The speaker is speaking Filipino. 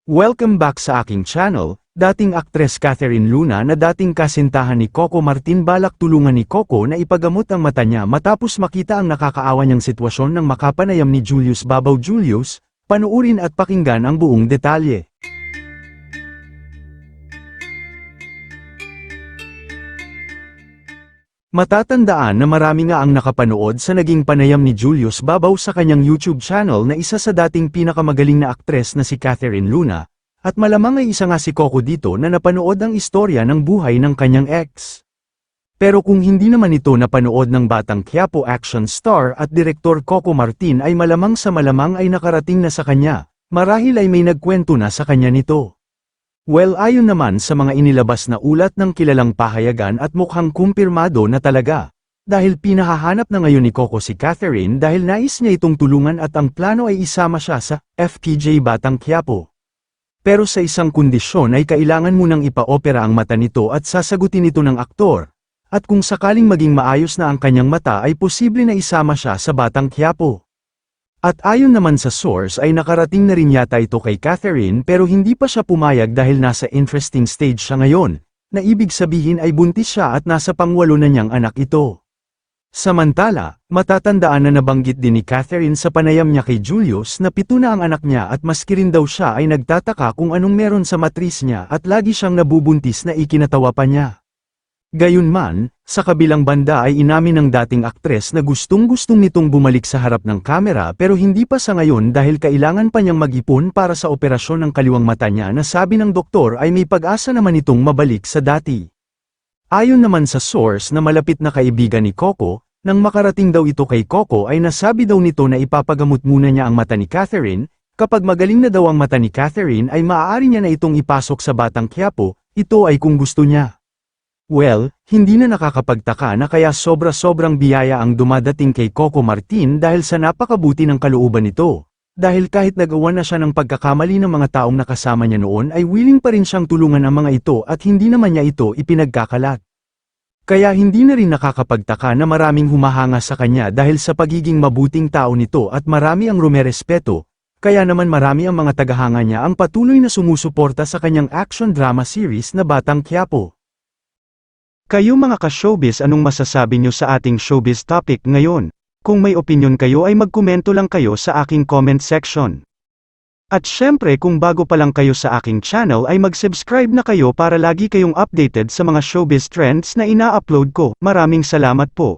Welcome back sa aking channel. Dating aktres Catherine Luna na dating kasintahan ni Coco Martin balak tulungan ni Coco na ipagamot ang mata niya matapos makita ang nakakaawa niyang sitwasyon ng makapanayam ni Julius Babaw Julius. Panuurin at pakinggan ang buong detalye. Matatandaan na marami nga ang nakapanood sa naging panayam ni Julius Babaw sa kanyang YouTube channel na isa sa dating pinakamagaling na aktres na si Catherine Luna, at malamang ay isa nga si Coco dito na napanood ang istorya ng buhay ng kanyang ex. Pero kung hindi naman ito napanood ng Batang Quiapo action star at direktor Coco Martin ay malamang sa malamang ay nakarating na sa kanya, marahil ay may nagkwento na sa kanya nito. Well, ayon naman sa mga inilabas na ulat ng kilalang pahayagan at mukhang kumpirmado na talaga, dahil pinahahanap na ngayon ni Coco si Catherine dahil nais niya itong tulungan at ang plano ay isama siya sa FPJ Batang Quiapo. Pero sa isang kondisyon ay kailangan munang ipa-opera ang mata nito at sasagutin ito ng aktor, at kung sakaling maging maayos na ang kanyang mata ay posible na isama siya sa Batang Quiapo. At ayon naman sa source ay nakarating na rin yata ito kay Catherine pero hindi pa siya pumayag dahil nasa interesting stage siya ngayon, na ibig sabihin ay buntis siya at nasa pangwalo na niyang anak ito. Samantala, matatandaan na nabanggit din ni Catherine sa panayam niya kay Julius na 7 na ang anak niya at maski rin daw siya ay nagtataka kung anong meron sa matris niya at lagi siyang nabubuntis na ikinatawa pa niya. Gayunman, sa kabilang banda ay inamin ng dating aktres na gustong-gustong nitong bumalik sa harap ng kamera pero hindi pa sa ngayon dahil kailangan pa niyang mag-ipon para sa operasyon ng kaliwang mata niya na sabi ng doktor ay may pag-asa naman itong mabalik sa dati. Ayon naman sa source na malapit na kaibigan ni Coco, nang makarating daw ito kay Coco ay nasabi daw nito na ipapagamot muna niya ang mata ni Catherine, kapag magaling na daw ang mata ni Catherine ay maaari niya na itong ipasok sa Batang Quiapo, ito ay kung gusto niya. Well, hindi na nakakapagtaka na kaya sobra-sobrang biyaya ang dumadating kay Coco Martin dahil sa napakabuti ng kalooban nito. Dahil kahit nagawa na siya ng pagkakamali ng mga taong nakasama niya noon ay willing pa rin siyang tulungan ang mga ito at hindi naman niya ito ipinagkakalat. Kaya hindi na rin nakakapagtaka na maraming humahanga sa kanya dahil sa pagiging mabuting tao nito at marami ang rumerespeto, kaya naman marami ang mga tagahanga niya ang patuloy na sumusuporta sa kanyang action drama series na Batang Quiapo. Kayo mga ka-showbiz, anong masasabi nyo sa ating showbiz topic ngayon? Kung may opinion kayo ay magkomento lang kayo sa aking comment section. At syempre kung bago pa lang kayo sa aking channel ay mag-subscribe na kayo para lagi kayong updated sa mga showbiz trends na ina-upload ko. Maraming salamat po.